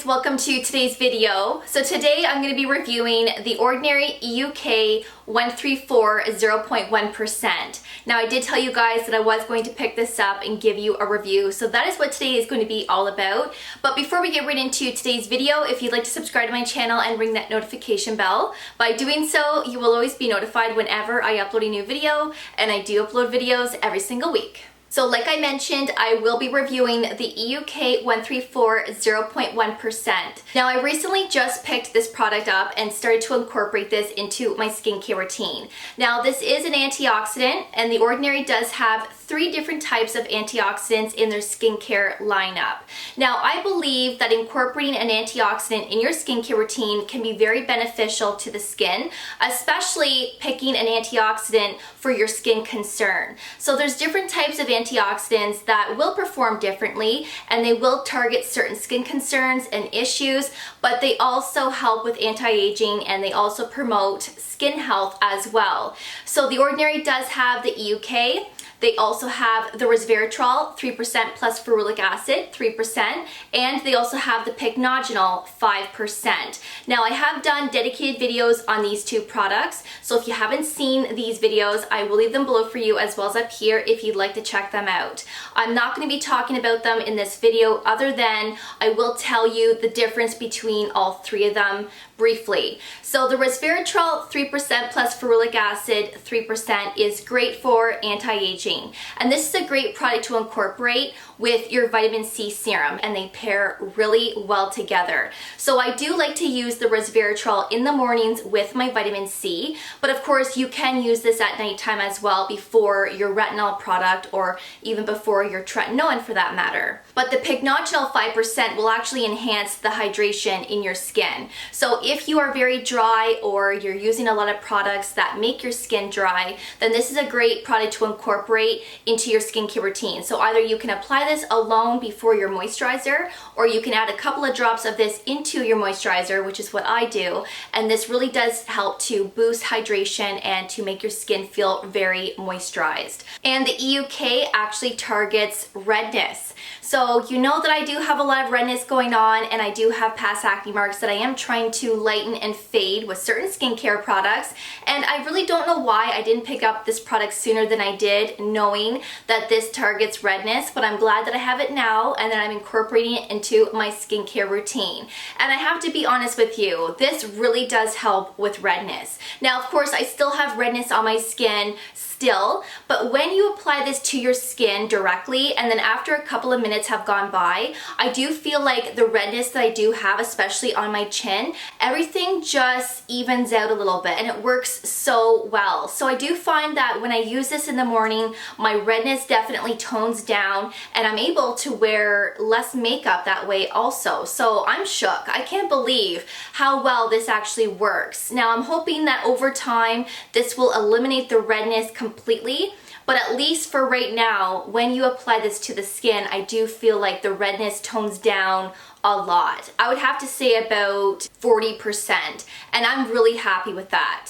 guys, welcome to today's video. So today I'm going to be reviewing the Ordinary Euk 134 0.1%. Now I did tell you guys that I was going to pick this up and give you a review, so that is what today is going to be all about. But before we get right into today's video, if you'd like to subscribe to my channel and ring that notification bell, by doing so you will always be notified whenever I upload a new video, and I do upload videos every single week. So like I mentioned, I will be reviewing the Euk 134 0.1%. Now I recently just picked this product up and started to incorporate this into my skincare routine. Now this is an antioxidant, and the Ordinary does have 3 different types of antioxidants in their skincare lineup. Now I believe that incorporating an antioxidant in your skincare routine can be very beneficial to the skin, especially picking an antioxidant for your skin concern. So there's different types of antioxidants that will perform differently, and they will target certain skin concerns and issues, but they also help with anti-aging, and they also promote skin health as well. So the Ordinary does have the Euk. They also have the Resveratrol 3% plus ferulic acid 3%, and they also have the pycnogenol 5%. Now I have done dedicated videos on these 2 products, so if you haven't seen these videos, I will leave them below for you as well as up here if you'd like to check them out. I'm not going to be talking about them in this video, other than I will tell you the difference between all 3 of them briefly. So the Resveratrol 3% plus ferulic acid 3% is great for anti-aging, and this is a great product to incorporate with your vitamin C serum, and they pair really well together. So I do like to use the Resveratrol in the mornings with my vitamin C, but of course you can use this at nighttime as well, before your retinol product or even before your tretinoin for that matter. But the pycnogenol 5% will actually enhance the hydration in your skin. So if you are very dry, or you're using a lot of products that make your skin dry, then this is a great product to incorporate into your skincare routine. So either you can apply this alone before your moisturizer, or you can add a couple of drops of this into your moisturizer, which is what I do, and this really does help to boost hydration and to make your skin feel very moisturized. And the Euk actually targets redness. So you know that I do have a lot of redness going on, and I do have past acne marks that I am trying to lighten and fade with certain skincare products, and I really don't know why I didn't pick up this product sooner than I did, knowing that this targets redness, but I'm glad that I have it now and that I'm incorporating it into my skincare routine. And I have to be honest with you, this really does help with redness. Now of course I still have redness on my skin still, but when you apply this to your skin directly, and then after a couple of minutes have gone by, I do feel like the redness that I do have, especially on my chin, everything just evens out a little bit, and it works so well. So I do find that when I use this in the morning, my redness definitely tones down, and I'm able to wear less makeup that way also. So I'm shook. I can't believe how well this actually works. Now I'm hoping that over time this will eliminate the redness completely, but at least for right now, when you apply this to the skin, I do feel like the redness tones down a lot. I would have to say about 40%, and I'm really happy with that.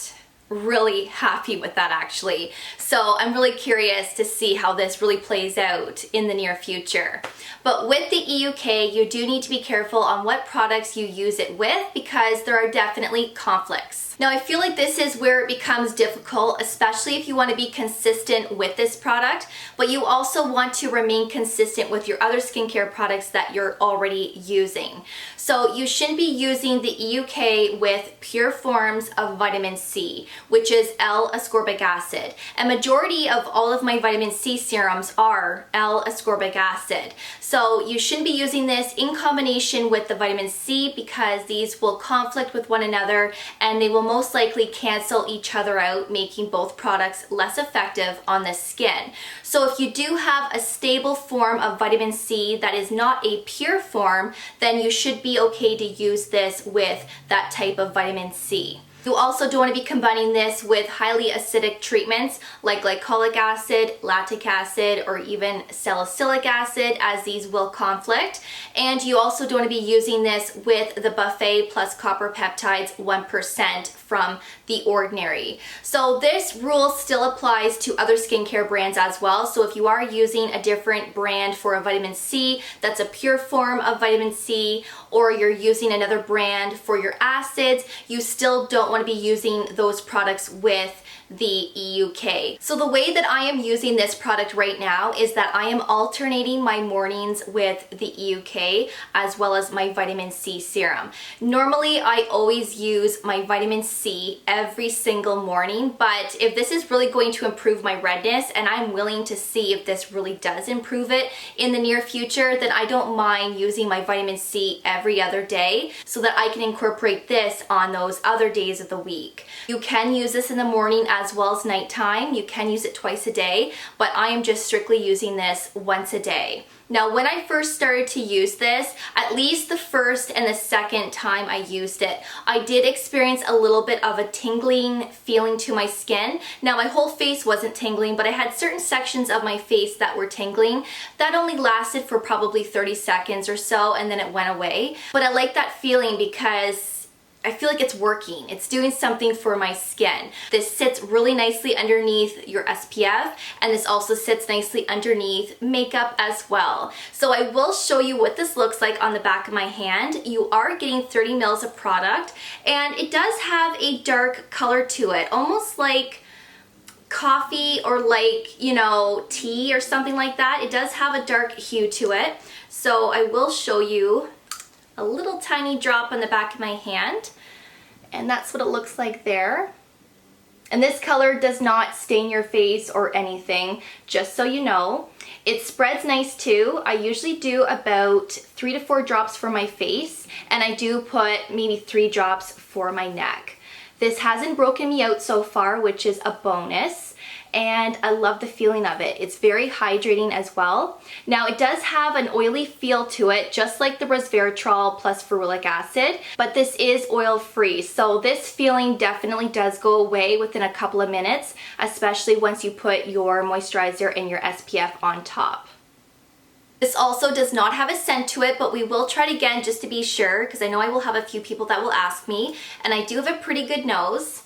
Really happy with that actually. So I'm really curious to see how this really plays out in the near future. But with the Euk, you do need to be careful on what products you use it with, because there are definitely conflicts. Now I feel like this is where it becomes difficult, especially if you want to be consistent with this product, but you also want to remain consistent with your other skincare products that you're already using. So you shouldn't be using the Euk with pure forms of vitamin C, which is L-Ascorbic acid. A majority of all of my vitamin C serums are L-Ascorbic acid. So you shouldn't be using this in combination with the vitamin C, because these will conflict with one another, and they will most likely cancel each other out, making both products less effective on the skin. So if you do have a stable form of vitamin C that is not a pure form, then you should be okay to use this with that type of vitamin C. You also don't want to be combining this with highly acidic treatments like glycolic acid, lactic acid, or even salicylic acid, as these will conflict. And you also don't want to be using this with the Buffet plus Copper Peptides 1% from The Ordinary. So this rule still applies to other skincare brands as well. So if you are using a different brand for a vitamin C that's a pure form of vitamin C, or you're using another brand for your acids, you still don't want to be using those products with the EUK. So the way that I am using this product right now is that I am alternating my mornings with the EUK as well as my vitamin C serum. Normally I always use my vitamin C every single morning, but if this is really going to improve my redness, and I'm willing to see if this really does improve it in the near future, then I don't mind using my vitamin C every other day so that I can incorporate this on those other days of the week. You can use this in the morning as well as nighttime. You can use it twice a day, but I am just strictly using this once a day. Now, when I first started to use this, at least the first and the second time I used it, I did experience a little bit of a tingling feeling to my skin. Now, my whole face wasn't tingling, but I had certain sections of my face that were tingling. That only lasted for probably 30 seconds or so, and then it went away. But I like that feeling because I feel like it's working. It's doing something for my skin. This sits really nicely underneath your SPF, and this also sits nicely underneath makeup as well. So I will show you what this looks like on the back of my hand. You are getting 30 mils of product, and it does have a dark color to it, almost like coffee or like, you know, tea or something like that. It does have a dark hue to it. So I will show you a little tiny drop on the back of my hand, and that's what it looks like there. And this color does not stain your face or anything, just so you know. It spreads nice too. I usually do about 3 to 4 drops for my face, and I do put maybe 3 drops for my neck. This hasn't broken me out so far, which is a bonus. And I love the feeling of it. It's very hydrating as well. Now, it does have an oily feel to it, just like the Resveratrol plus Ferulic acid, but this is oil-free. So this feeling definitely does go away within a couple of minutes, especially once you put your moisturizer and your SPF on top. This also does not have a scent to it, but we will try it again just to be sure, because I know I will have a few people that will ask me, and I do have a pretty good nose.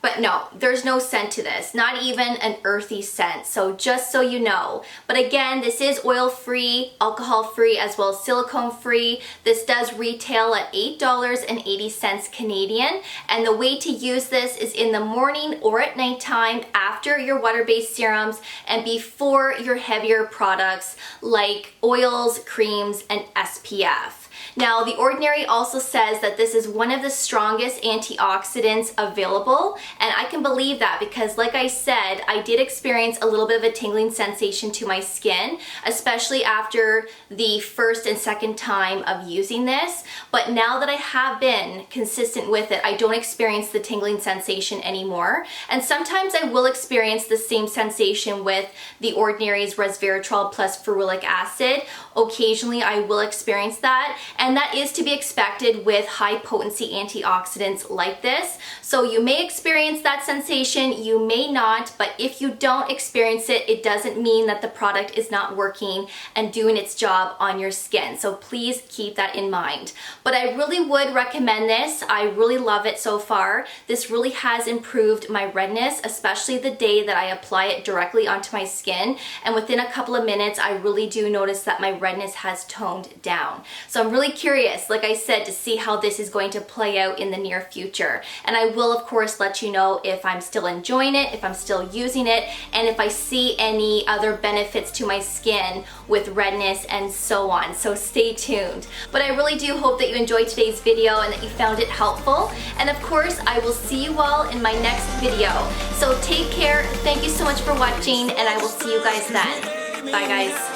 But no, there's no scent to this, not even an earthy scent, so just so you know. But again, this is oil-free, alcohol-free, as well as silicone-free. This does retail at $8.80 Canadian, and the way to use this is in the morning or at nighttime after your water-based serums and before your heavier products like oils, creams, and SPF. Now, The Ordinary also says that this is one of the strongest antioxidants available, and I can believe that because, like I said, I did experience a little bit of a tingling sensation to my skin, especially after the first and second time of using this. But now that I have been consistent with it, I don't experience the tingling sensation anymore. And sometimes I will experience the same sensation with The Ordinary's Resveratrol plus Ferulic acid. Occasionally, I will experience that. And that is to be expected with high potency antioxidants like this. So you may experience that sensation, you may not, but if you don't experience it, it doesn't mean that the product is not working and doing its job on your skin. So please keep that in mind. But I really would recommend this. I really love it so far. This really has improved my redness, especially the day that I apply it directly onto my skin. And within a couple of minutes, I really do notice that my redness has toned down. So I'm really curious, like I said, to see how this is going to play out in the near future. And I will, of course, let you know if I'm still enjoying it, if I'm still using it, and if I see any other benefits to my skin with redness and so on. So stay tuned. But I really do hope that you enjoyed today's video and that you found it helpful. And of course, I will see you all in my next video. So take care. Thank you so much for watching, and I will see you guys then. Bye, guys.